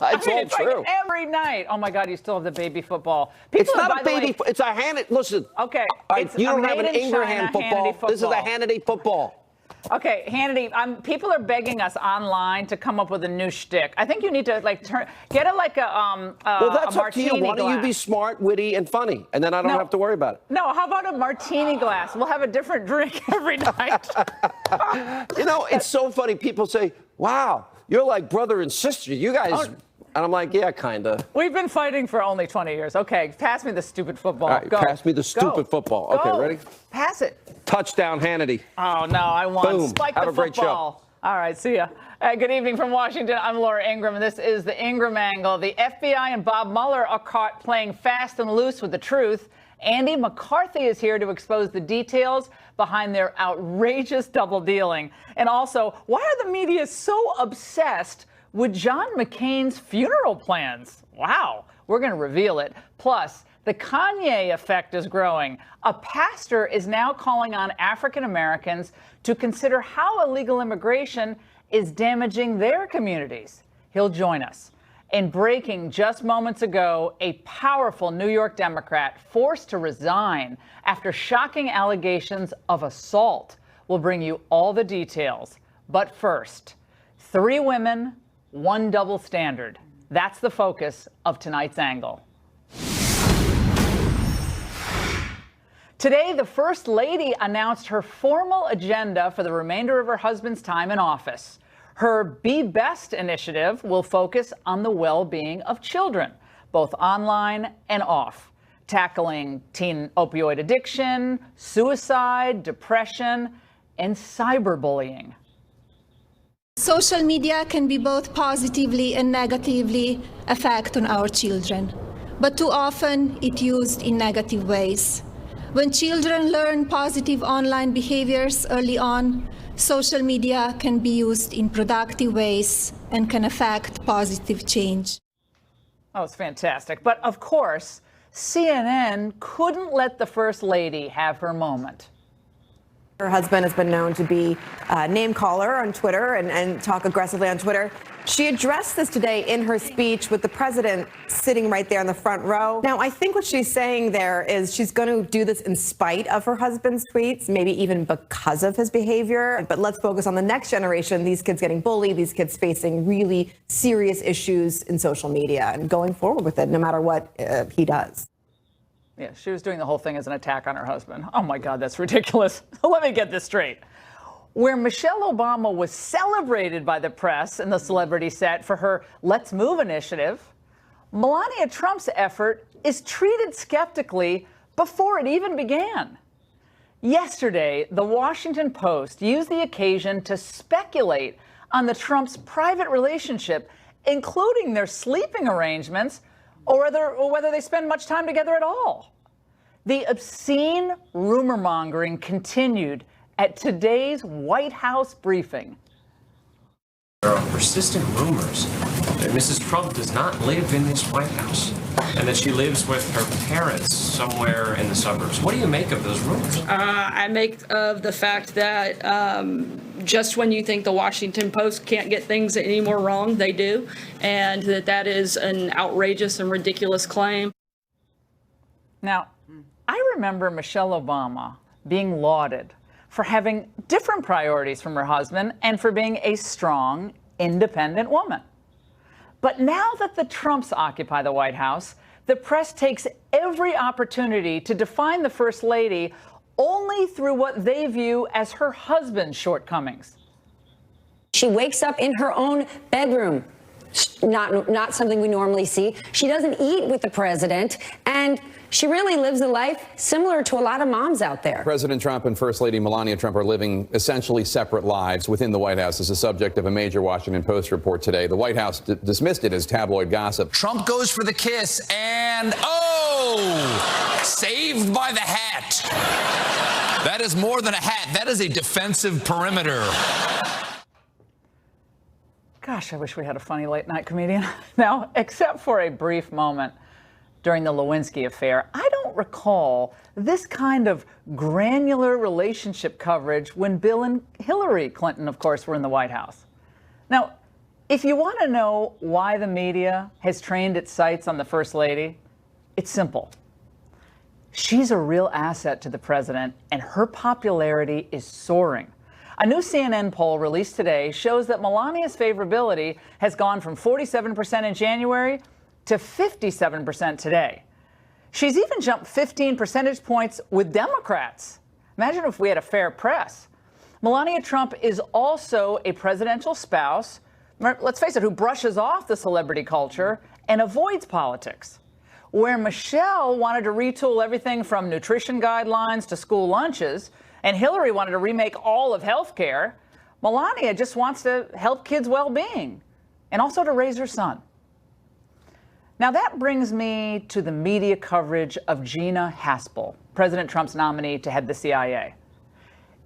It's all true. Like every night. Oh my God, you still have the baby football. People It's not a baby. It's a Hannity. Listen. Okay. You don't have an Ingraham football. This is a Hannity football. Okay, Hannity, people are begging us online to come up with a new shtick. I think you need to get it like a well, that's a up to you. Why don't you be smart, witty, and funny, and then I don't have to worry about it. No, how about a martini glass? We'll have a different drink every night. You know, it's so funny. People say, "Wow, you're like brother and sister. You guys." And I'm like, yeah, kind of. We've been fighting for only 20 years. Okay, pass me the stupid football. All right, Go. pass me the stupid football. Okay, ready? Pass it. Touchdown, Hannity. Oh, no, I won. Boom. Spike Have the a great football. show. All right, see ya. Good evening from Washington. I'm Laura Ingraham, and this is the Ingraham Angle. The FBI and Bob Mueller are caught playing fast and loose with the truth. Andy McCarthy is here to expose the details behind their outrageous double dealing. And also, why are the media so obsessed with John McCain's funeral plans? Wow, we're going to reveal it. Plus, the Kanye effect is growing. A pastor is now calling on African Americans to consider how illegal immigration is damaging their communities. He'll join us. In breaking just moments ago, a powerful New York Democrat forced to resign after shocking allegations of assault. We'll bring you all the details. But first, 3 women, 1 double standard. That's the focus of tonight's angle. Today, the First Lady announced her formal agenda for the remainder of her husband's time in office. Her Be Best initiative will focus on the well-being of children, both online and off, tackling teen opioid addiction, suicide, depression, and cyberbullying. Social media can be both positively and negatively affect on our children, but too often it's used in negative ways. When children learn positive online behaviors early on, social media can be used in productive ways and can affect positive change. Oh, it's fantastic. But of course, CNN couldn't let the First Lady have her moment. Her husband has been known to be a name caller on Twitter and talk aggressively on Twitter. She addressed this today in her speech with the president sitting right there in the front row. Now, I think what she's saying there is she's going to do this in spite of her husband's tweets, maybe even because of his behavior. But let's focus on the next generation, these kids getting bullied, these kids facing really serious issues in social media and going forward with it no matter what he does. Yeah, she was doing the whole thing as an attack on her husband. Oh, my God, that's ridiculous. Let me get this straight. Where Michelle Obama was celebrated by the press and the celebrity set for her Let's Move initiative, Melania Trump's effort is treated skeptically before it even began. Yesterday, the Washington Post used the occasion to speculate on the Trumps' private relationship, including their sleeping arrangements, or whether they spend much time together at all. The obscene rumor mongering continued at today's White House briefing. There are persistent rumors that Mrs. Trump does not live in this White House and that she lives with her parents somewhere in the suburbs. What do you make of those rumors? I make of the fact that just when you think the Washington Post can't get things any more wrong, they do, and that is an outrageous and ridiculous claim. Now, I remember Michelle Obama being lauded for having different priorities from her husband and for being a strong, independent woman. But now that the Trumps occupy the White House, the press takes every opportunity to define the First Lady only through what they view as her husband's shortcomings. She wakes up in her own bedroom, not something we normally see. She doesn't eat with the president, and she really lives a life similar to a lot of moms out there. President Trump and First Lady Melania Trump are living essentially separate lives within the White House as the subject of a major Washington Post report today. The White House dismissed it as tabloid gossip. Trump goes for the kiss and, saved by the hat. That is more than a hat. That is a defensive perimeter. Gosh, I wish we had a funny late night comedian. Now, except for a brief moment during the Lewinsky affair, I don't recall this kind of granular relationship coverage when Bill and Hillary Clinton, of course, were in the White House. Now, If you want to know why the media has trained its sights on the First Lady, it's simple. She's a real asset to the president, and her popularity is soaring. A new CNN poll released today shows that Melania's favorability has gone from 47% in January to 57% today. She's even jumped 15 percentage points with Democrats. Imagine if we had a fair press. Melania Trump is also a presidential spouse, let's face it, who brushes off the celebrity culture and avoids politics. Where Michelle wanted to retool everything from nutrition guidelines to school lunches, and Hillary wanted to remake all of healthcare, Melania just wants to help kids' well-being and also to raise her son. Now that brings me to the media coverage of Gina Haspel, President Trump's nominee to head the CIA.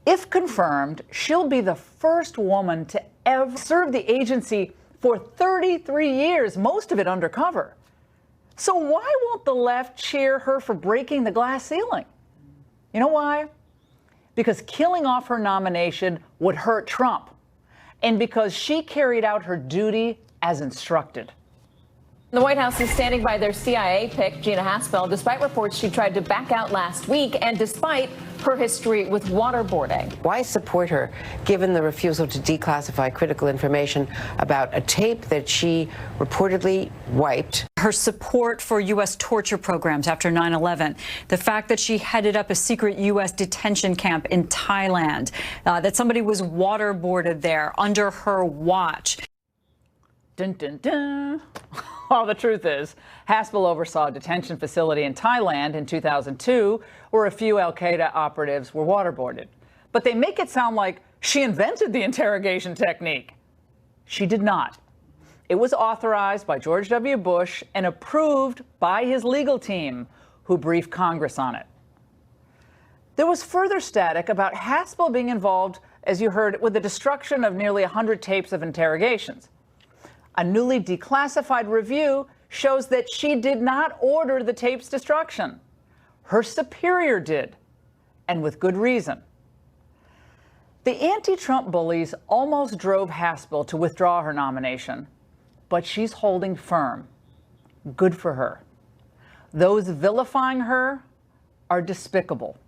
If confirmed, she'll be the first woman to ever serve the agency for 33 years, most of it undercover. So why won't the left cheer her for breaking the glass ceiling? You know why? Because killing off her nomination would hurt Trump, and because she carried out her duty as instructed. The White House is standing by their CIA pick, Gina Haspel, despite reports she tried to back out last week and despite her history with waterboarding. Why support her, given the refusal to declassify critical information about a tape that she reportedly wiped? Her support for U.S. torture programs after 9/11, the fact that she headed up a secret U.S. detention camp in Thailand, that somebody was waterboarded there under her watch. Dun, dun, dun. Well, the truth is, Haspel oversaw a detention facility in Thailand in 2002 where a few al-Qaeda operatives were waterboarded. But they make it sound like she invented the interrogation technique. She did not. It was authorized by George W. Bush and approved by his legal team, who briefed Congress on it. There was further static about Haspel being involved, as you heard, with the destruction of nearly 100 tapes of interrogations. A newly declassified review shows that she did not order the tape's destruction. Her superior did, and with good reason. The anti-Trump bullies almost drove Haspel to withdraw her nomination, but she's holding firm. Good for her. Those vilifying her are despicable.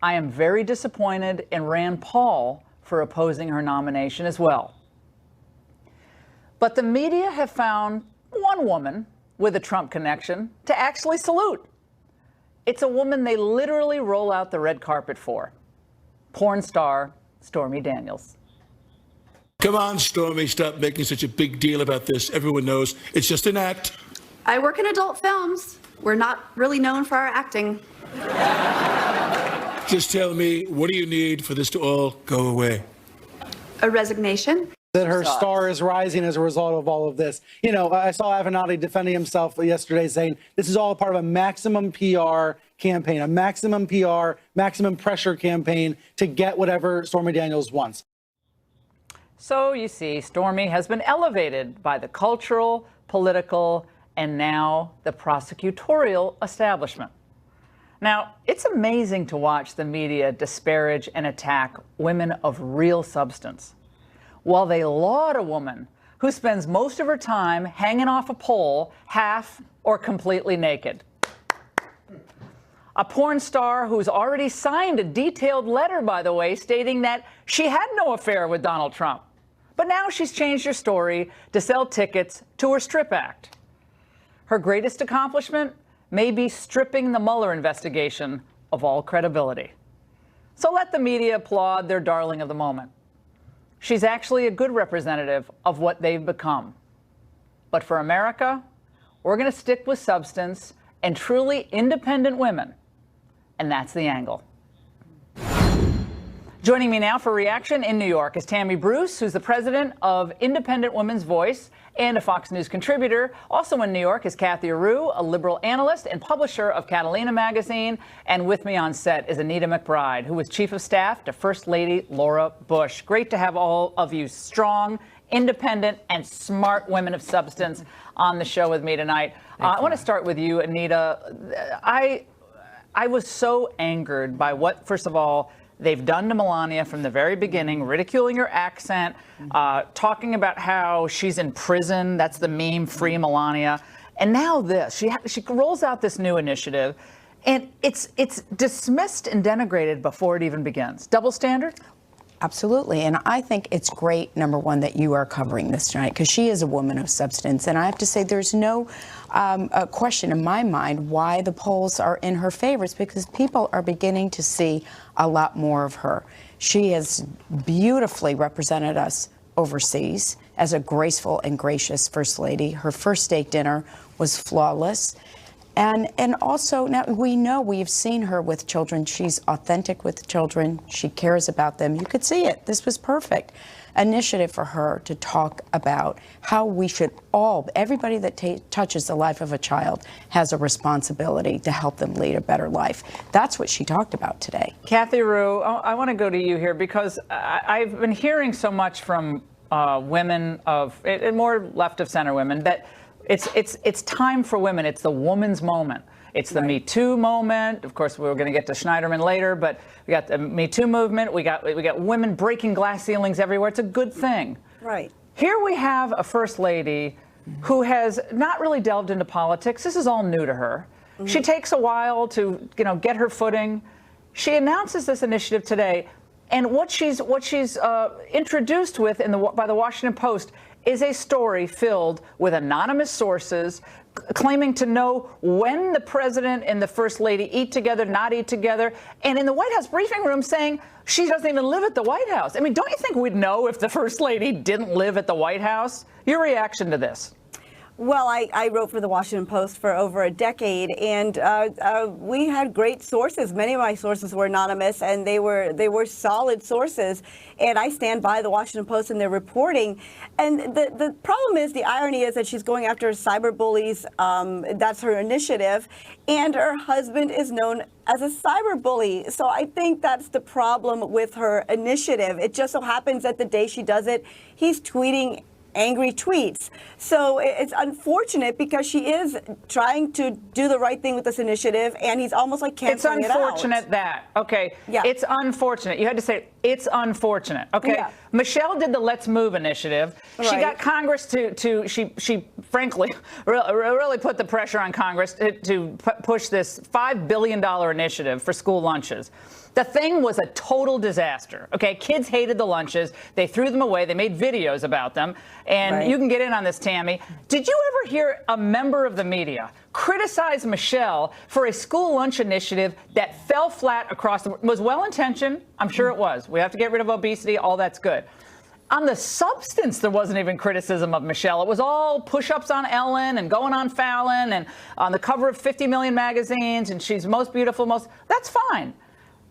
I am very disappointed in Rand Paul for opposing her nomination as well. But the media have found one woman with a Trump connection to actually salute. It's a woman they literally roll out the red carpet for. Porn star Stormy Daniels. Come on, Stormy, stop making such a big deal about this. Everyone knows it's just an act. I work in adult films. We're not really known for our acting. Just tell me, what do you need for this to all go away? A resignation. That her star is rising as a result of all of this. You know, I saw Avenatti defending himself yesterday saying this is all part of a maximum PR campaign, a maximum PR, maximum pressure campaign to get whatever Stormy Daniels wants. So you see, Stormy has been elevated by the cultural, political, and now the prosecutorial establishment. Now, it's amazing to watch the media disparage and attack women of real substance, while they laud a woman who spends most of her time hanging off a pole, half or completely naked. A porn star who's already signed a detailed letter, by the way, stating that she had no affair with Donald Trump. But now she's changed her story to sell tickets to her strip act. Her greatest accomplishment may be stripping the Mueller investigation of all credibility. So let the media applaud their darling of the moment. She's actually a good representative of what they've become. But for America, we're going to stick with substance and truly independent women. And that's the angle. Joining me now for reaction in New York is Tammy Bruce, who's the president of Independent Women's Voice and a Fox News contributor. Also in New York is Kathy Areu, a liberal analyst and publisher of Catalina magazine. And with me on set is Anita McBride, who was chief of staff to First Lady Laura Bush. Great to have all of you strong, independent, and smart women of substance on the show with me tonight. I want to start with you, Anita. I was so angered by what, first of all, they've done to Melania from the very beginning, ridiculing her accent, talking about how she's in prison. That's the meme, Free Melania. And now this, she rolls out this new initiative, and it's dismissed and denigrated before it even begins. Double standard? Absolutely. And I think it's great, number one, that you are covering this tonight, because she is a woman of substance. And I have to say, there's no question in my mind why the polls are in her favor. It's because people are beginning to see a lot more of her. She has beautifully represented us overseas as a graceful and gracious First Lady. Her first state dinner was flawless. And also, now we've seen her with children. She's authentic with children. She cares about them. You could see it. This was perfect. Initiative for her to talk about how we should everybody that touches the life of a child has a responsibility to help them lead a better life. That's what she talked about today. Kathy Rue, I want to go to you here because I've been hearing so much from women and more left of center women that it's time for women. It's the woman's moment. It's the Me Too moment. Of course, we're going to get to Schneiderman later, but we got the Me Too movement. We got women breaking glass ceilings everywhere. It's a good thing. Right. Here we have a first lady who has not really delved into politics. This is all new to her. Mm-hmm. She takes a while to, get her footing. She announces this initiative today, and what she's introduced with by the Washington Post is a story filled with anonymous sources claiming to know when the president and the first lady eat together, not eat together, and in the White House briefing room saying she doesn't even live at the White House. I mean, don't you think we'd know if the first lady didn't live at the White House? Your reaction to this? Well, I wrote for the Washington Post for over a decade, and we had great sources. Many of my sources were anonymous, and they were solid sources. And I stand by the Washington Post and their reporting. And the problem is, the irony is that she's going after cyber bullies. That's her initiative, and her husband is known as a cyber bully. So I think that's the problem with her initiative. It just so happens that the day she does it, he's tweeting angry tweets. So it's unfortunate because she is trying to do the right thing with this initiative, and he's almost like canceling it out. It's unfortunate okay. Yeah. It's unfortunate. You had to say it's unfortunate. Okay. Yeah. Michelle did the Let's Move initiative. Right. She got Congress she frankly really put the pressure on Congress to push this $5 billion initiative for school lunches. The thing was a total disaster. Okay, kids hated the lunches. They threw them away. They made videos about them. And you can get in on this, Tammy. Did you ever hear a member of the media criticize Michelle for a school lunch initiative that fell flat across the board? Was well-intentioned? I'm sure it was. We have to get rid of obesity. All that's good. On the substance, there wasn't even criticism of Michelle. It was all push-ups on Ellen and going on Fallon and on the cover of 50 million magazines, and she's most beautiful, that's fine.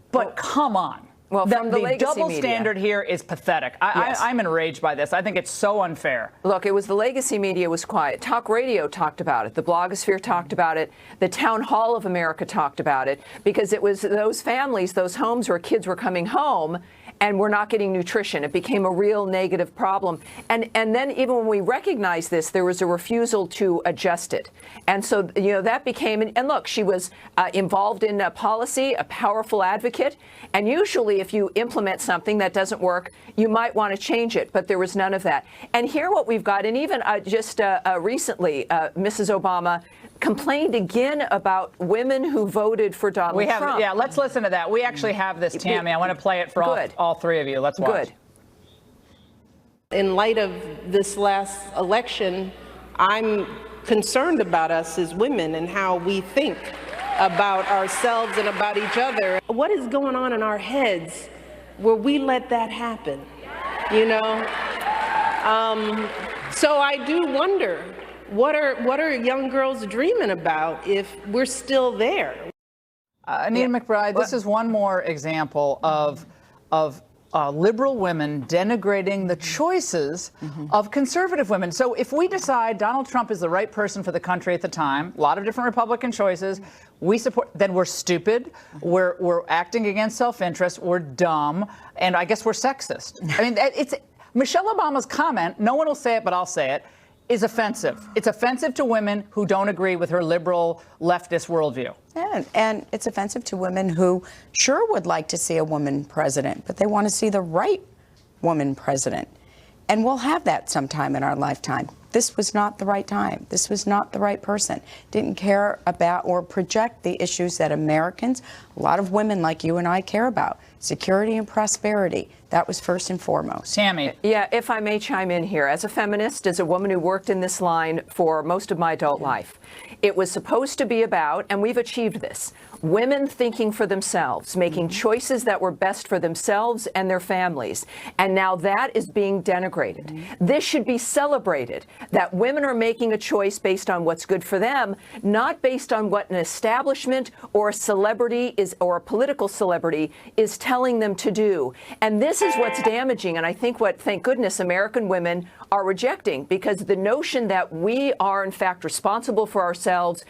But come on. Well, from the double standard here is pathetic. I'm enraged by this. I think it's so unfair. Look, it was the legacy media was quiet. Talk radio talked about it. The blogosphere talked about it. The Town Hall of America talked about it, because it was those families, those homes where kids were coming home and we're not getting nutrition. It became a real negative problem. And then even when we recognized this, there was a refusal to adjust it. And so, that became, and look, she was involved in policy, a powerful advocate. And usually if you implement something that doesn't work, you might want to change it. But there was none of that. And here what we've got, and even just recently, Mrs. Obama complained again about women who voted for Donald Trump. Yeah, let's listen to that. We actually have this, Tammy. I want to play it for all three of you. Let's watch. Good. In light of this last election, I'm concerned about us as women and how we think about ourselves and about each other. What is going on in our heads where we let that happen? So I do wonder, what are young girls dreaming about if we're still there? Anita McBride, this is one more example of liberal women denigrating the choices of conservative women. So if we decide Donald Trump is the right person for the country at the time, a lot of different Republican choices, we support, then we're stupid, we're acting against self-interest, we're dumb, and I guess we're sexist. I mean, it's Michelle Obama's comment, no one will say it, but I'll say it, is offensive. It's offensive to women who don't agree with her liberal leftist worldview. And it's offensive to women who sure would like to see a woman president, but they want to see the right woman president. And we'll have that sometime in our lifetime. This was not the right time. This was not the right person. Didn't care about or project the issues that Americans, a lot of women like you and I, care about. Security and prosperity. That was first and foremost. Tammy. Yeah, if I may chime in here. As a feminist, as a woman who worked in this line for most of my adult life, it was supposed to be about, and we've achieved this, women thinking for themselves, making choices that were best for themselves and their families. And now that is being denigrated. This should be celebrated, that women are making a choice based on what's good for them, not based on what an establishment or a celebrity is, or a political celebrity is telling them to do. And this is what's damaging, and I think what, thank goodness, American women are rejecting, because the notion that we are in fact responsible for ourselves,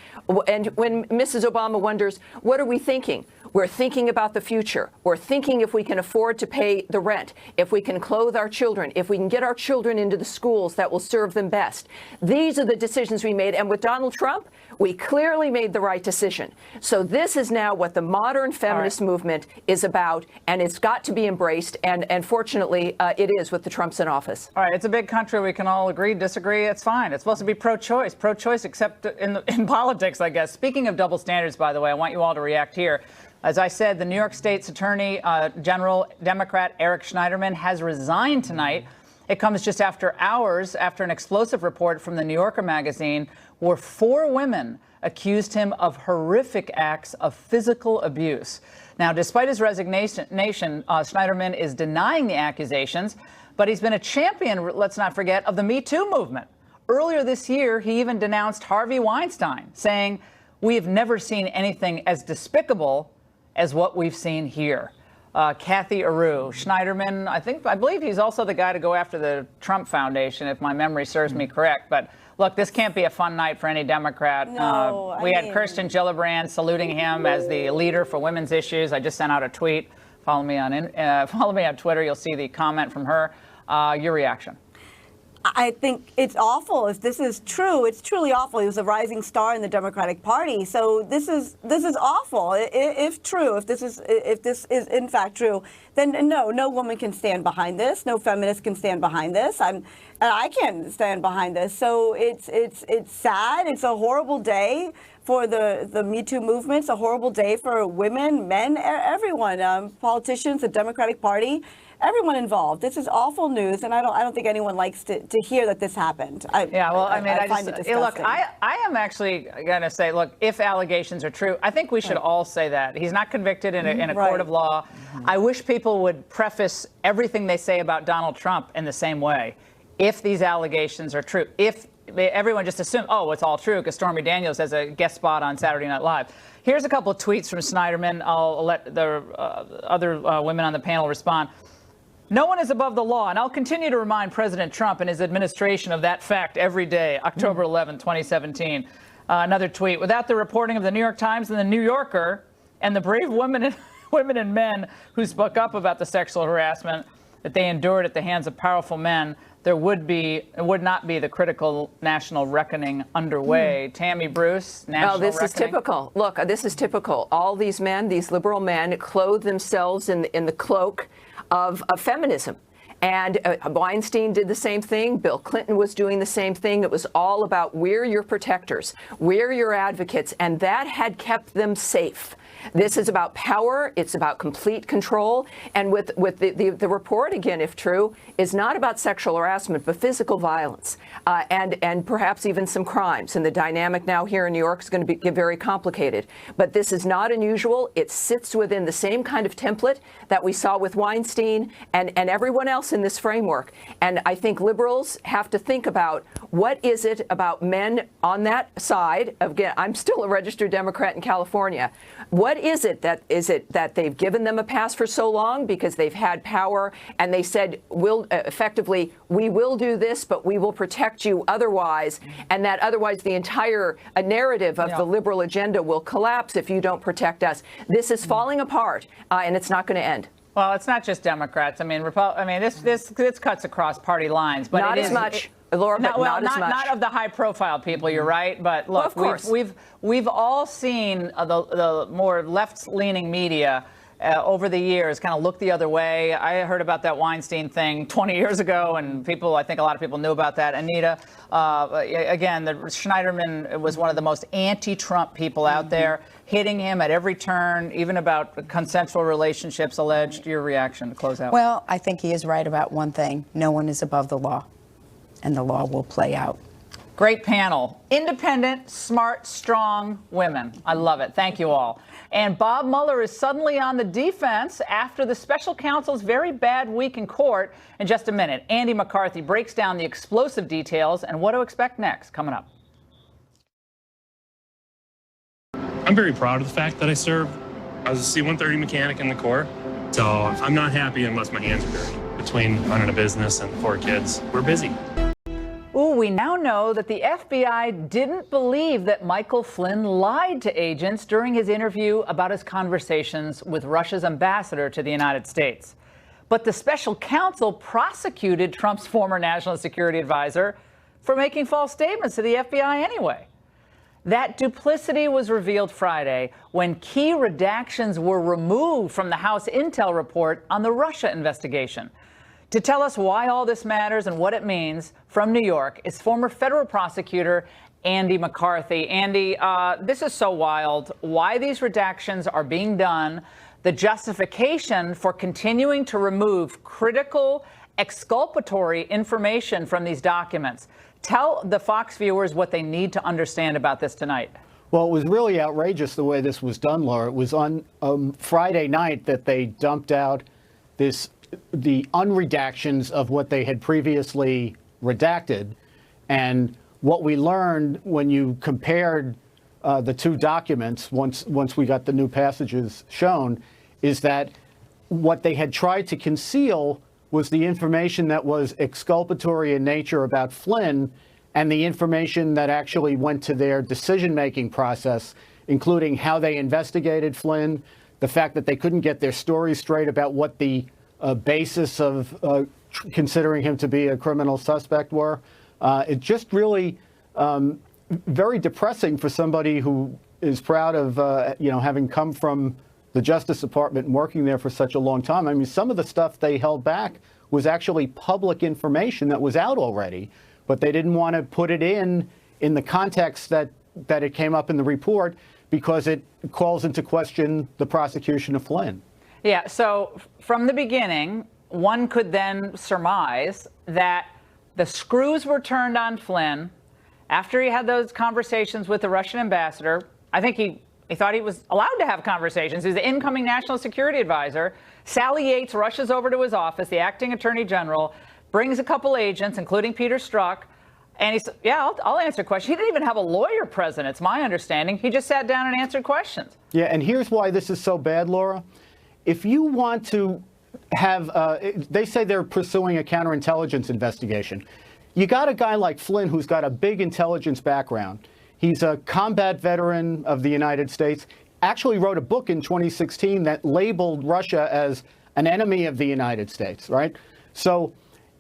and when Mrs. Obama wonders, what are we thinking? We're thinking about the future. We're thinking if we can afford to pay the rent, if we can clothe our children, if we can get our children into the schools that will serve them best. These are the decisions we made. And with Donald Trump, we clearly made the right decision. So this is now what the modern feminist movement is about, and it's got to be embraced. And fortunately, it is with the Trumps in office. All right, it's a big country. We can all agree, disagree. It's fine. It's supposed to be pro-choice, except in politics, I guess. Speaking of double standards, by the way, I want you all to react here. As I said, the New York State's Attorney General, Democrat Eric Schneiderman, has resigned tonight. It comes just hours after an explosive report from the New Yorker magazine where 4 women accused him of horrific acts of physical abuse. Now, despite his resignation, Schneiderman is denying the accusations, but he's been a champion, let's not forget, of the Me Too movement. Earlier this year, he even denounced Harvey Weinstein, saying, "We have never seen anything as despicable as what we've seen here." Kathy Aru, Schneiderman, I believe he's also the guy to go after the Trump Foundation, if my memory serves me correct. But look, this can't be a fun night for any Democrat. No, we had Kirsten Gillibrand saluting him as the leader for women's issues. I just sent out a tweet. Follow me on Twitter. You'll see the comment from her. Your reaction? I think it's awful. If this is true, it's truly awful. He was a rising star in the Democratic Party. So this is awful. If true, if this is in fact true, then no woman can stand behind this. No feminist can stand behind this. I can't stand behind this. So it's sad. It's a horrible day for the Me Too movement. It's a horrible day for women, men, everyone, politicians, the Democratic Party. Everyone involved. This is awful news, and I don't think anyone likes to hear that this happened. I find it disgusting. Look, I am actually going to say, look, if allegations are true, I think we should all say that. He's not convicted in a court of law. I wish people would preface everything they say about Donald Trump in the same way. If these allegations are true, if everyone just assumes, oh, it's all true because Stormy Daniels has a guest spot on Saturday Night Live. Here's a couple of tweets from Schneiderman. I'll let the other women on the panel respond. No one is above the law, and I'll continue to remind President Trump and his administration of that fact every day. October 11, 2017. Another tweet. Without the reporting of the New York Times and the New Yorker and the brave women and men who spoke up about the sexual harassment that they endured at the hands of powerful men, there would not be the critical national reckoning underway. Tammy Bruce, national reckoning. Is typical. Look, this is typical. All these men, these liberal men, clothe themselves in the cloak of feminism. And Weinstein did the same thing. Bill Clinton was doing the same thing. It was all about we're your protectors, we're your advocates, and that had kept them safe. This is about power. It's about complete control. And with the report, again, if true, is not about sexual harassment, but physical violence and perhaps even some crimes. And the dynamic now here in New York is going to get very complicated. But this is not unusual. It sits within the same kind of template that we saw with Weinstein and everyone else in this framework. And I think liberals have to think about what is it about men on that side. Again, I'm still a registered Democrat in California. What is it that they've given them a pass for so long because they've had power and they said, effectively, we will do this, but we will protect you otherwise, and that otherwise the entire narrative of the liberal agenda will collapse if you don't protect us. This is falling apart, and it's not going to end. Well, it's not just Democrats. I mean, this cuts across party lines, but not it as is, much, Laura. But not as much. Not of the high-profile people. You're right, but look, well, of course. we've all seen the more left-leaning media. Over the years, kind of look the other way. I heard about that Weinstein thing 20 years ago, and I think a lot of people knew about that. Anita, again, Schneiderman was one of the most anti-Trump people out there, hitting him at every turn, even about consensual relationships alleged. Your reaction to close out? Well, I think he is right about one thing. No one is above the law, and the law will play out. Great panel. Independent, smart, strong women. I love it. Thank you all. And Bob Mueller is suddenly on the defense after the special counsel's very bad week in court. In just a minute, Andy McCarthy breaks down the explosive details and what to expect next. Coming up. I'm very proud of the fact that I served. I was a C-130 mechanic in the Corps, so I'm not happy unless my hands are dirty. Between running a business and 4 kids, we're busy. Ooh, we now know that the FBI didn't believe that Michael Flynn lied to agents during his interview about his conversations with Russia's ambassador to the United States. But the special counsel prosecuted Trump's former national security advisor for making false statements to the FBI anyway. That duplicity was revealed Friday when key redactions were removed from the House intel report on the Russia investigation. To tell us why all this matters and what it means, from New York is former federal prosecutor Andy McCarthy. Andy, this is so wild. Why these redactions are being done, the justification for continuing to remove critical, exculpatory information from these documents. Tell the Fox viewers what they need to understand about this tonight. Well, it was really outrageous the way this was done, Laura. It was on Friday night that they dumped out the unredactions of what they had previously redacted. And what we learned when you compared the two documents, once we got the new passages shown, is that what they had tried to conceal was the information that was exculpatory in nature about Flynn and the information that actually went to their decision-making process, including how they investigated Flynn, the fact that they couldn't get their story straight about what the basis of considering him to be a criminal suspect were. It's just really very depressing for somebody who is proud of having come from the Justice Department and working there for such a long time. I mean, some of the stuff they held back was actually public information that was out already, but they didn't want to put it in the context that it came up in the report because it calls into question the prosecution of Flynn. Yeah, so from the beginning, one could then surmise that the screws were turned on Flynn after he had those conversations with the Russian ambassador. I think he thought he was allowed to have conversations. He was the incoming national security advisor. Sally Yates rushes over to his office, the acting attorney general, brings a couple agents, including Peter Strzok, and he said, yeah, I'll answer questions. He didn't even have a lawyer present, it's my understanding. He just sat down and answered questions. Yeah, and here's why this is so bad, Laura. If you want to have, they say they're pursuing a counterintelligence investigation. You got a guy like Flynn who's got a big intelligence background. He's a combat veteran of the United States, actually wrote a book in 2016 that labeled Russia as an enemy of the United States, right? So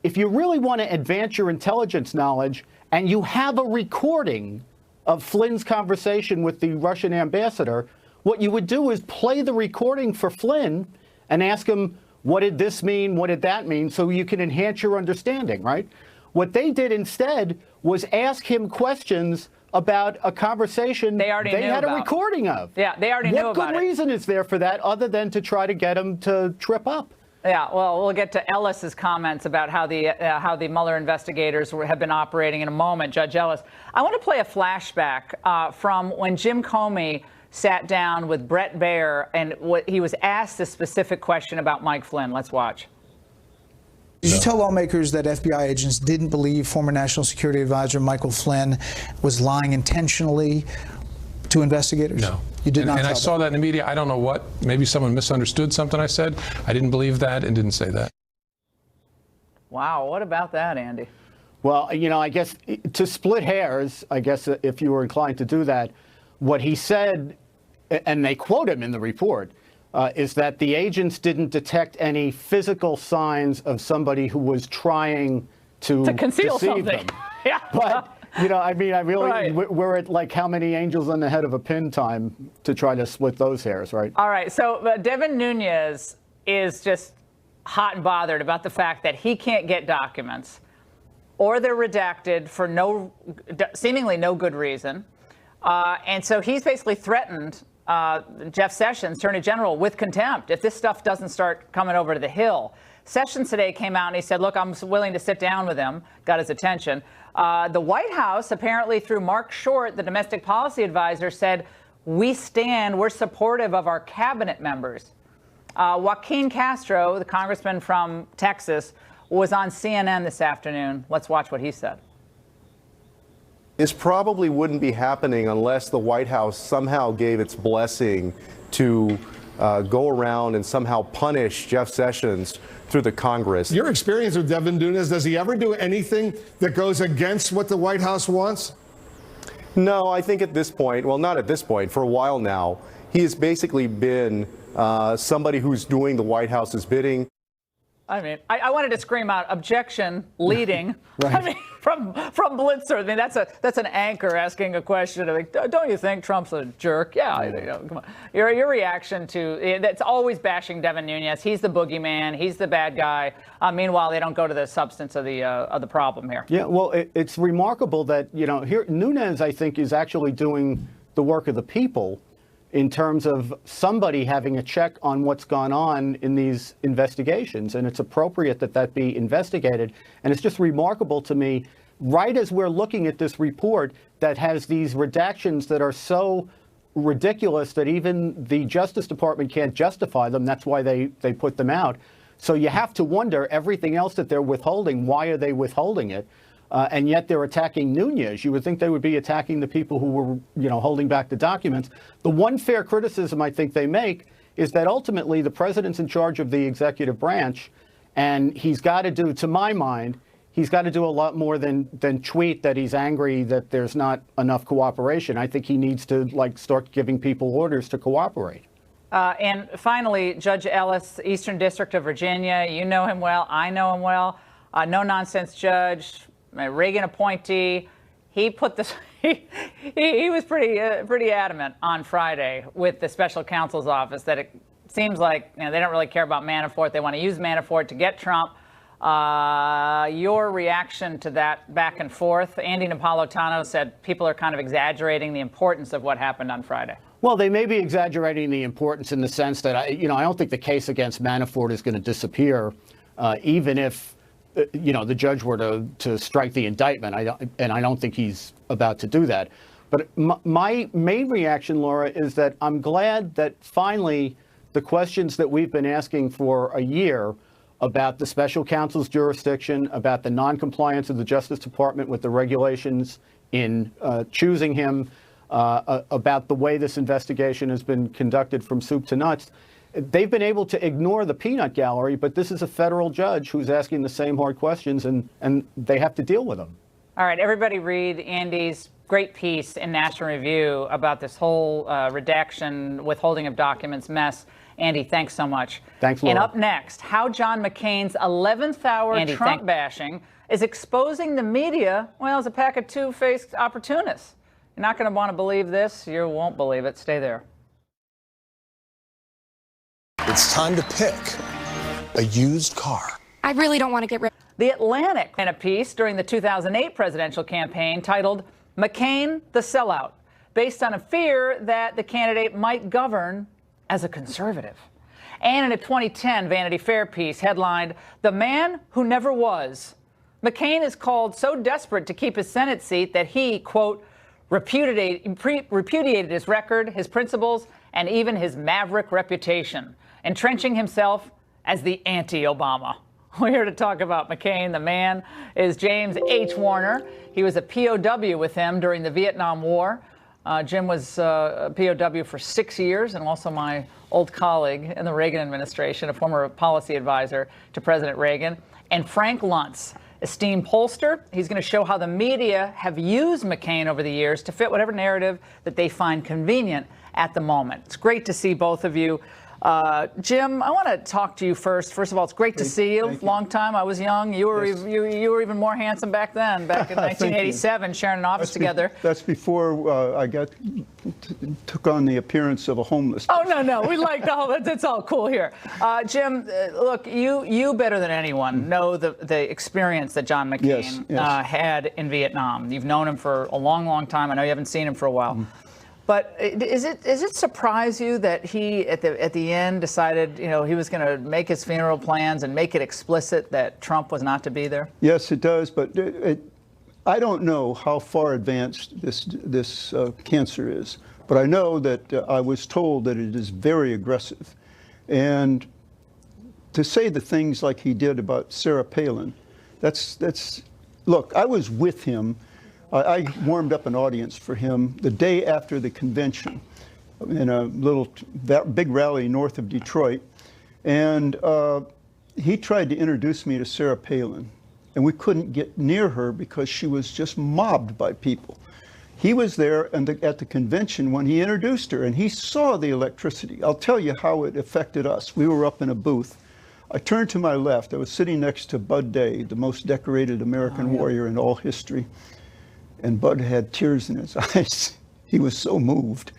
if you really want to advance your intelligence knowledge and you have a recording of Flynn's conversation with the Russian ambassador, what you would do is play the recording for Flynn and ask him, what did this mean? What did that mean? So you can enhance your understanding, right? What they did instead was ask him questions about a conversation they had a recording of. Yeah, they already knew about it. What good reason is there for that other than to try to get him to trip up? Yeah, well, we'll get to Ellis's comments about how the Mueller investigators have been operating in a moment, Judge Ellis. I want to play a flashback from when Jim Comey sat down with Brett Baier and he was asked a specific question about Mike Flynn. Let's watch. Did you tell lawmakers that FBI agents didn't believe former National Security Advisor Michael Flynn was lying intentionally to investigators? No. You did not. And I saw that in the media. I don't know what. Maybe someone misunderstood something I said. I didn't believe that and didn't say that. Wow. What about that, Andy? Well, I guess to split hairs, I guess if you were inclined to do that, what he said, and they quote him in the report, is that the agents didn't detect any physical signs of somebody who was trying to conceal deceive something. them. Yeah. But, you know, I mean, I really, Right. we're at like how many angels on the head of a pin time to try to split those hairs, right? All right. So Devin Nunes is just hot and bothered about the fact that he can't get documents, or they're redacted for seemingly no good reason. And so he's basically threatened Jeff Sessions, Attorney General, with contempt if this stuff doesn't start coming over to the Hill. Sessions today came out and he said, look, I'm willing to sit down with him, got his attention. The White House, apparently through Mark Short, the domestic policy advisor, said, we're supportive of our cabinet members. Joaquin Castro, the congressman from Texas, was on CNN this afternoon. Let's watch what he said. This probably wouldn't be happening unless the White House somehow gave its blessing to go around and somehow punish Jeff Sessions through the Congress. Your experience with Devin Nunes, does he ever do anything that goes against what the White House wants? No, I think at this point, well, not at this point, for a while now, he has basically been somebody who's doing the White House's bidding. I mean, I wanted to scream out objection leading. Right. I mean, from Blitzer. I mean, that's an anchor asking a question. Like, don't you think Trump's a jerk? Yeah, you know, come on. Your reaction to that's always bashing Devin Nunes. He's the boogeyman. He's the bad guy. Meanwhile, they don't go to the substance of the problem here. Yeah, well, it's remarkable that, you know, here Nunes, I think, is actually doing the work of the people in terms of somebody having a check on what's gone on in these investigations. And it's appropriate that that be investigated. And it's just remarkable to me, right as we're looking at this report that has these redactions that are so ridiculous that even the Justice Department can't justify them. That's why they put them out. So you have to wonder, everything else that they're withholding, why are they withholding it? And yet they're attacking Nunes. You would think they would be attacking the people who were, you know, holding back the documents. The one fair criticism I think they make is that ultimately the president's in charge of the executive branch, and he's got to do, to my mind, he's got to do a lot more than tweet that he's angry that there's not enough cooperation. I think he needs to start giving people orders to cooperate. And finally, Judge Ellis, Eastern District of Virginia. You know him well. I know him well. No nonsense judge. Reagan appointee. He put this. He was pretty adamant on Friday with the special counsel's office that it seems like, you know, they don't really care about Manafort. They want to use Manafort to get Trump. Your reaction to that back and forth? Andy Napolitano said people are kind of exaggerating the importance of what happened on Friday. Well, they may be exaggerating the importance in the sense that I don't think the case against Manafort is going to disappear, even if the judge were to strike the indictment. I don't think he's about to do that. But my main reaction, Laura, is that I'm glad that finally the questions that we've been asking for a year about the special counsel's jurisdiction, about the noncompliance of the Justice Department with the regulations in choosing him, about the way this investigation has been conducted from soup to nuts. They've been able to ignore the peanut gallery, but this is a federal judge who's asking the same hard questions, and they have to deal with them. All right, everybody read Andy's great piece in National Review about this whole redaction, withholding of documents mess. Andy, thanks so much. Thanks, Laura. And up next, how John McCain's 11th hour Trump bashing is exposing the media, well, as a pack of two-faced opportunists. You're not going to want to believe this. You won't believe it. Stay there. It's time to pick a used car. I really don't want to get rid. The Atlantic in a piece during the 2008 presidential campaign titled McCain the Sellout, based on a fear that the candidate might govern as a conservative. And in a 2010 Vanity Fair piece headlined, The Man Who Never Was. McCain is called so desperate to keep his Senate seat that he, quote, repudiated his record, his principles, and even his maverick reputation, entrenching himself as the anti-Obama. We're here to talk about McCain. The man is James H. Warner. He was a POW with him during the Vietnam War. Jim was a POW for 6 years and also my old colleague in the Reagan administration, a former policy advisor to President Reagan. And Frank Luntz, esteemed pollster. He's going to show how the media have used McCain over the years to fit whatever narrative that they find convenient at the moment. It's great to see both of you. Jim, I want to talk to you first. First of all, it's great to see you. Long time. I was young. You were you were even more handsome back then, back in 1987, sharing an office together. That's before I took on the appearance of a homeless person. Oh, no. We like the whole, it's all cool here. Jim, look, you better than anyone know the experience that John McCain had in Vietnam. You've known him for a long, long time. I know you haven't seen him for a while. But does it surprise you that he at the end decided, he was going to make his funeral plans and make it explicit that Trump was not to be there? Yes, it does. But I don't know how far advanced this cancer is. But I know that I was told that it is very aggressive. And to say the things like he did about Sarah Palin, look, I was with him. I warmed up an audience for him the day after the convention in a little big rally north of Detroit. And he tried to introduce me to Sarah Palin. And we couldn't get near her because she was just mobbed by people. He was there at the convention when he introduced her, and he saw the electricity. I'll tell you how it affected us. We were up in a booth. I turned to my left. I was sitting next to Bud Day, the most decorated American warrior in all history. And Bud had tears in his eyes. He was so moved.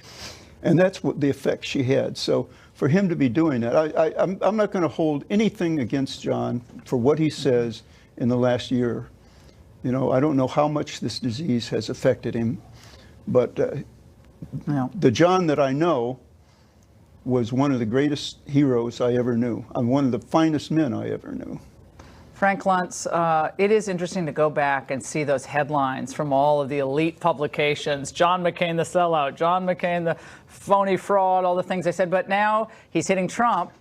And that's what the effect she had. So for him to be doing that, I'm not going to hold anything against John for what he says in the last year. I don't know how much this disease has affected him, but the John that I know was one of the greatest heroes I ever knew. I'm one of the finest men I ever knew. Frank Luntz, it is interesting to go back and see those headlines from all of the elite publications. John McCain, the sellout. John McCain, the phony fraud, all the things they said. But now he's hitting Trump.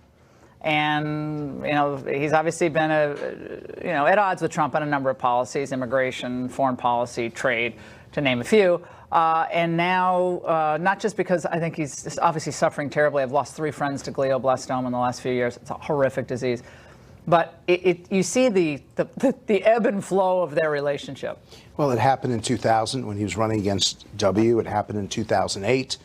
And, he's obviously been at odds with Trump on a number of policies, immigration, foreign policy, trade, to name a few. And now, not just because I think he's obviously suffering terribly. I've lost 3 friends to glioblastoma in the last few years. It's a horrific disease. But you see the ebb and flow of their relationship. Well, it happened in 2000 when he was running against W. It happened in 2008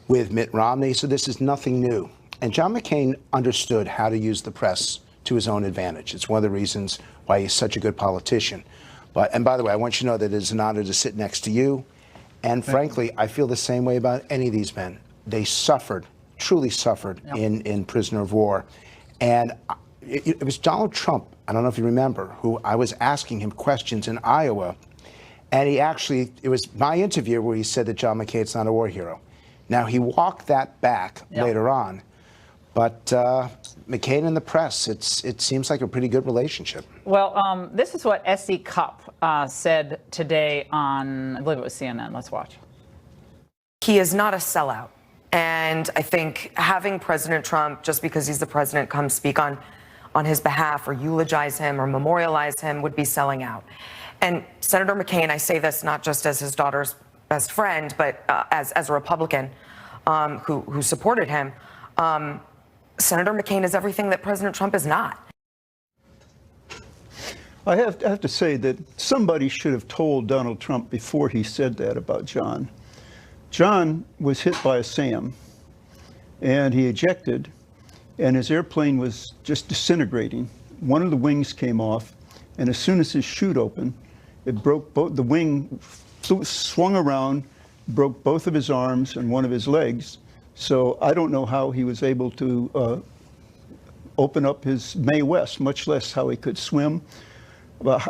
with Mitt Romney. So this is nothing new. And John McCain understood how to use the press to his own advantage. It's one of the reasons why he's such a good politician. And by the way, I want you to know that it is an honor to sit next to you. And frankly, I feel the same way about any of these men. They suffered, truly suffered in prisoner of war. And it was Donald Trump, I don't know if you remember, who I was asking him questions in Iowa. And it was my interview where he said that John McCain's not a war hero. Now, he walked that back later on. But McCain and the press, it seems like a pretty good relationship. Well, this is what S.E. Cupp said today on, I believe it was CNN. Let's watch. He is not a sellout. And I think having President Trump, just because he's the president, come speak on his behalf or eulogize him or memorialize him would be selling out. And Senator McCain, I say this not just as his daughter's best friend, but as a Republican who supported him. Senator McCain is everything that President Trump is not. I have to say that somebody should have told Donald Trump before he said that about John. John was hit by a SAM, and he ejected, and his airplane was just disintegrating. One of the wings came off, and as soon as his chute opened, it broke the wing swung around, broke both of his arms and one of his legs. So I don't know how he was able to open up his Mae West, much less how he could swim.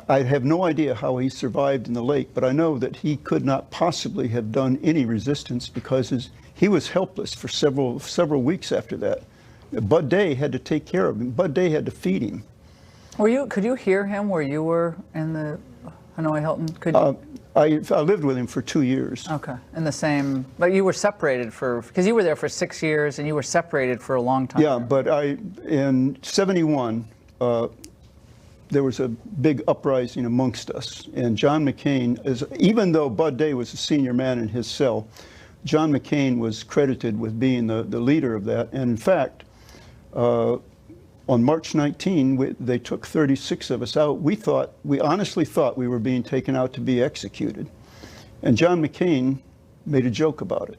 I have no idea how he survived in the lake, but I know that he could not possibly have done any resistance because he was helpless for several weeks after that. Bud Day had to take care of him. Bud Day had to feed him. Could you hear him where you were in the Hanoi Hilton? Could you? I lived with him for 2 years. Okay, in the same, but you were separated because you were there for 6 years and you were separated for a long time. Yeah, but in '71, there was a big uprising amongst us, and John McCain, even though Bud Day was a senior man in his cell, John McCain was credited with being the leader of that. And in fact, on March 19, they took 36 of us out. We honestly thought we were being taken out to be executed. And John McCain made a joke about it.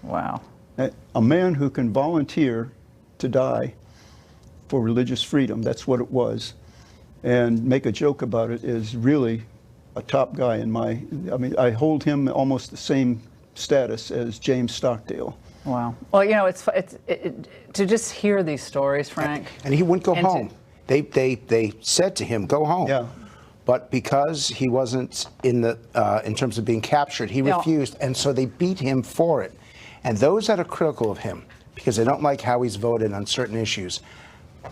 Wow. A man who can volunteer to die for religious freedom. That's what it was. And make a joke about it is really a top guy in my, I mean, I hold him almost the same status as James Stockdale. Wow. Well, you know, to just hear these stories, Frank. And he wouldn't go home. They said to him, go home. Yeah. But because he wasn't in terms of being captured, he refused, and so they beat him for it. And those that are critical of him, because they don't like how he's voted on certain issues,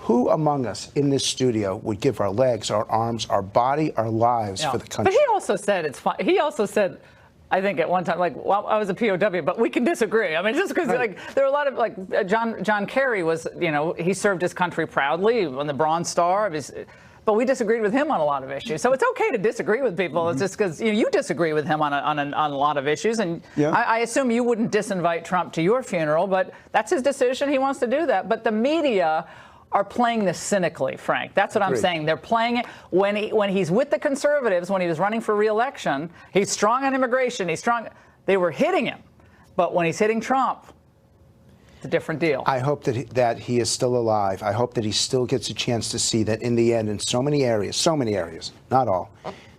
who among us in this studio would give our legs, our arms, our body, our lives for the country? But he also said it's fine. He also said, I think at one time, like, well, I was a POW, but we can disagree. I mean, just because, like, there were a lot of, like, John Kerry was, you know, he served his country proudly on the Bronze Star of his. But we disagreed with him on a lot of issues. So it's okay to disagree with people. It's just because you disagree with him on a lot of issues. And I assume you wouldn't disinvite Trump to your funeral, but that's his decision. He wants to do that. But the media are playing this cynically, Frank. That's what I'm saying. They're playing it when he's with the conservatives, when he was running for re-election. He's strong on immigration. He's strong. They were hitting him. But when he's hitting Trump, it's a different deal. I hope that he is still alive. I hope that he still gets a chance to see that in the end, in so many areas, not all,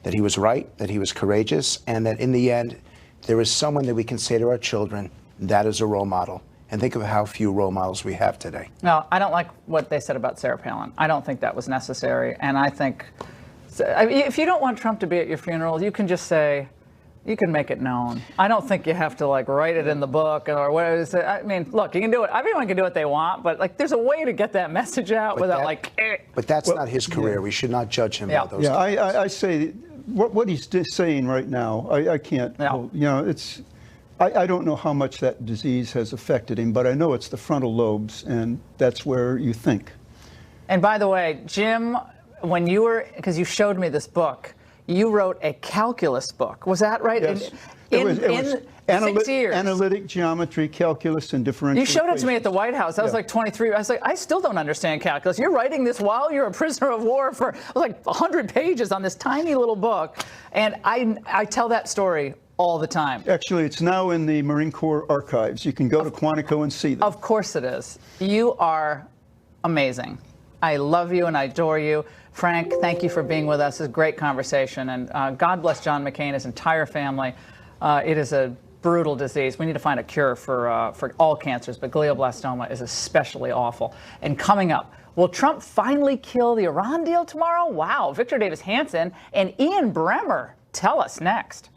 that he was right, that he was courageous, and that in the end, there is someone that we can say to our children, that is a role model. And think of how few role models we have today. No, I don't like what they said about Sarah Palin. I don't think that was necessary. And I think if you don't want Trump to be at your funeral, you can just say, you can make it known. I don't think you have to, like, write it in the book or whatever. I mean, look, you can do it. Everyone can do what they want, but, like, there's a way to get that message out without, But that's not his career. We should not judge him by those. Yeah, I say what he's saying right now. I can't. You know, it's. I don't know how much that disease has affected him, but I know it's the frontal lobes, and that's where you think. And by the way, Jim, when you were, because you showed me this book, you wrote a calculus book. Was that right? Yes. In 6 years. Analytic geometry, calculus, and differential You showed it to me equations. at the White House. I was like 23. I was like, I still don't understand calculus. You're writing this while you're a prisoner of war for like 100 pages on this tiny little book. And I tell that story all the time. Actually, it's now in the Marine Corps archives. You can go to Quantico and see them. Of course it is. You are amazing. I love you and I adore you. Frank, thank you for being with us. It's a great conversation. And God bless John McCain, his entire family. It is a brutal disease. We need to find a cure for all cancers, but glioblastoma is especially awful. And coming up, will Trump finally kill the Iran deal tomorrow? Wow. Victor Davis Hanson and Ian Bremmer tell us next.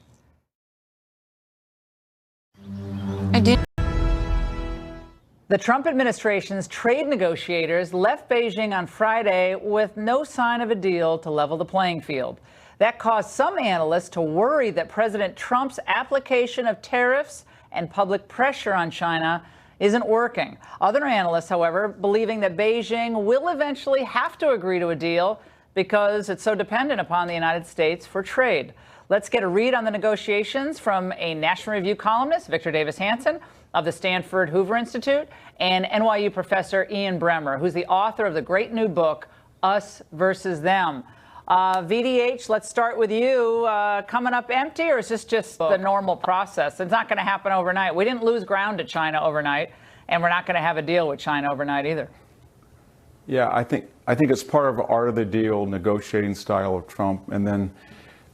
The Trump administration's trade negotiators left Beijing on Friday with no sign of a deal to level the playing field. That caused some analysts to worry that President Trump's application of tariffs and public pressure on China isn't working. Other analysts, however, believing that Beijing will eventually have to agree to a deal because it's so dependent upon the United States for trade. Let's get a read on the negotiations from a National Review columnist, Victor Davis Hanson, of the Stanford Hoover Institute, and NYU professor Ian Bremmer, who's the author of the great new book, Us Versus Them. VDH, let's start with you. Coming up empty, or is this just the normal process? It's not going to happen overnight. We didn't lose ground to China overnight, and we're not going to have a deal with China overnight either. Yeah, I think it's part of the art of the deal, negotiating style of Trump. And then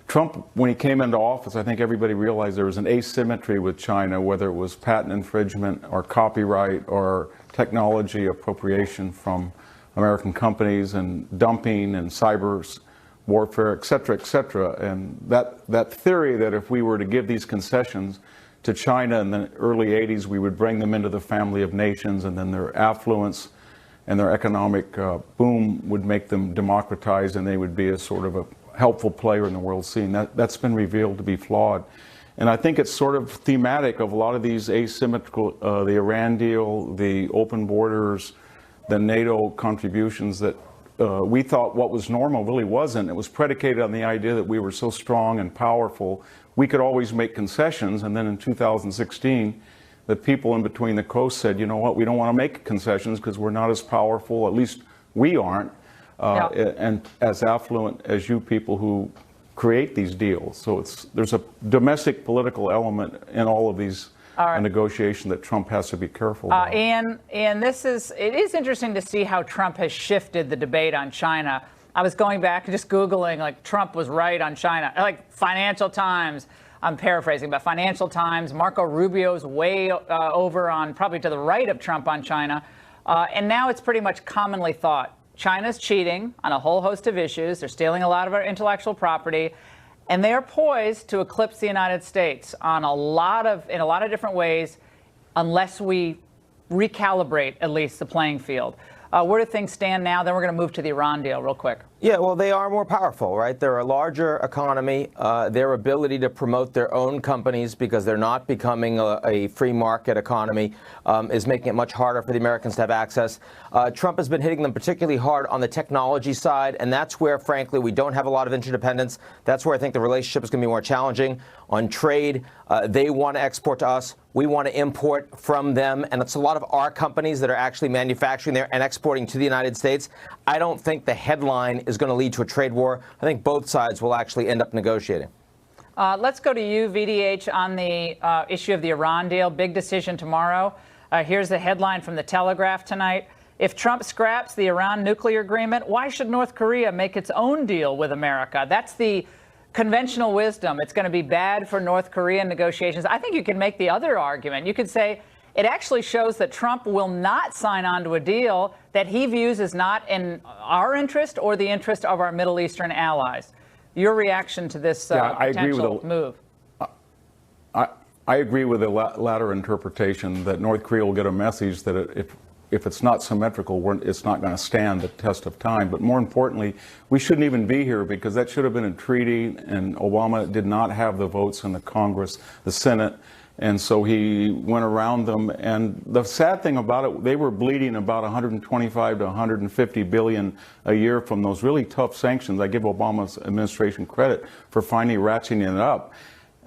Trump, when he came into office, I think everybody realized there was an asymmetry with China, whether it was patent infringement or copyright or technology appropriation from American companies and dumping and cyber warfare, et cetera, and that theory that if we were to give these concessions to China in the early 80s, we would bring them into the family of nations, and then their affluence and their economic boom would make them democratized, and they would be a sort of a helpful player in the world scene. That's been revealed to be flawed. And I think it's sort of thematic of a lot of these asymmetrical, the Iran deal, the open borders, the NATO contributions that we thought what was normal really wasn't. It was predicated on the idea that we were so strong and powerful, we could always make concessions. And then in 2016, the people in between the coasts said, you know what, we don't want to make concessions because we're not as powerful, at least we aren't, and as affluent as you people who create these deals. So there's a domestic political element in all of these a negotiation that Trump has to be careful about. And it is interesting to see how Trump has shifted the debate on China. I was going back and just Googling, like, Trump was right on China, like Financial Times. I'm paraphrasing, but Financial Times, Marco Rubio's way over on, probably to the right of Trump on China. And now it's pretty much commonly thought China's cheating on a whole host of issues. They're stealing a lot of our intellectual property, and they are poised to eclipse the United States on in a lot of different ways, unless we recalibrate at least the playing field. Where do things stand now? Then we're going to move to the Iran deal real quick. Yeah, well, they are more powerful, right? They're a larger economy. Their ability to promote their own companies, because they're not becoming a free market economy, is making it much harder for the Americans to have access. Trump has been hitting them particularly hard on the technology side, and that's where, frankly, we don't have a lot of interdependence. That's where I think the relationship is going to be more challenging. On trade, they want to export to us. We want to import from them, and it's a lot of our companies that are actually manufacturing there and exporting to the United States. I don't think the headline is going to lead to a trade war. I think both sides will actually end up negotiating. Let's go to you, VDH, on the issue of the Iran deal. Big decision tomorrow. Here's the headline from the Telegraph tonight. If Trump scraps the Iran nuclear agreement, why should North Korea make its own deal with America? That's the conventional wisdom. It's going to be bad for North Korean negotiations. I think you can make the other argument. You could say it actually shows that Trump will not sign on to a deal that he views as not in our interest or the interest of our Middle Eastern allies. Your reaction to this potential move? I agree with the latter interpretation that North Korea will get a message that if it's not symmetrical, it's not going to stand the test of time. But more importantly, we shouldn't even be here, because that should have been a treaty, and Obama did not have the votes in the Congress, the Senate, and so he went around them. And the sad thing about it, they were bleeding about 125 to 150 billion a year from those really tough sanctions. I give Obama's administration credit for finally ratcheting it up.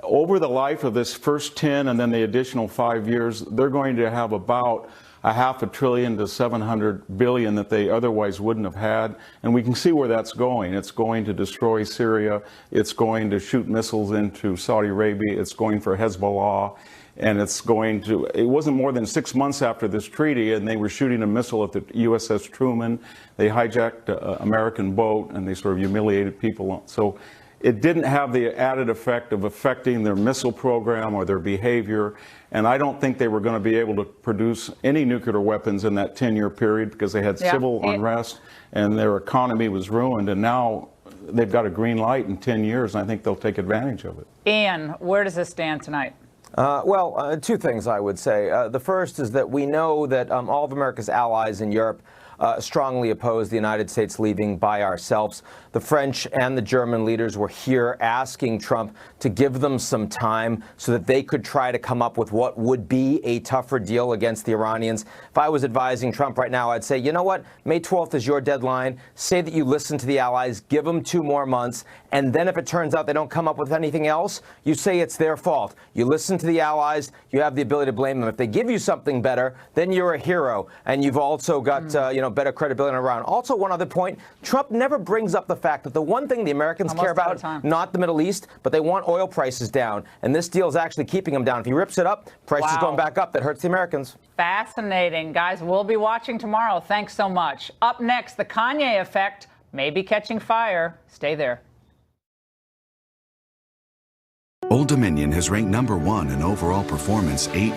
Over the life of this first 10 and then the additional 5 years, they're going to have about $500 billion to $700 billion that they otherwise wouldn't have had. And we can see where that's going. It's going to destroy Syria. It's going to shoot missiles into Saudi Arabia. It's going for Hezbollah. And it's going to, it wasn't more than 6 months after this treaty, and they were shooting a missile at the USS Truman. They hijacked an American boat, and they sort of humiliated people. So it didn't have the added effect of affecting their missile program or their behavior. And I don't think they were going to be able to produce any nuclear weapons in that 10-year period, because they had civil unrest and their economy was ruined. And now they've got a green light in 10 years, and I think they'll take advantage of it. Ian, where does this stand tonight? Well, two things I would say. The first is that we know that all of America's allies in Europe strongly oppose the United States leaving by ourselves. The French and the German leaders were here asking Trump to give them some time so that they could try to come up with what would be a tougher deal against the Iranians. If I was advising Trump right now, I'd say, you know what? May 12th is your deadline. Say that you listen to the allies, give them 2 more months, and then if it turns out they don't come up with anything else, you say it's their fault. You listen to the allies, you have the ability to blame them. If they give you something better, then you're a hero, and you've also got better credibility in Iran. Also, one other point, Trump never brings up the fact that the one thing the Americans care about, not the Middle East, but they want oil prices down. And this deal is actually keeping them down. If he rips it up, prices going back up. That hurts the Americans. Fascinating. Guys, we'll be watching tomorrow. Thanks so much. Up next, the Kanye effect may be catching fire. Stay there. Old Dominion has ranked #1 in overall performance 8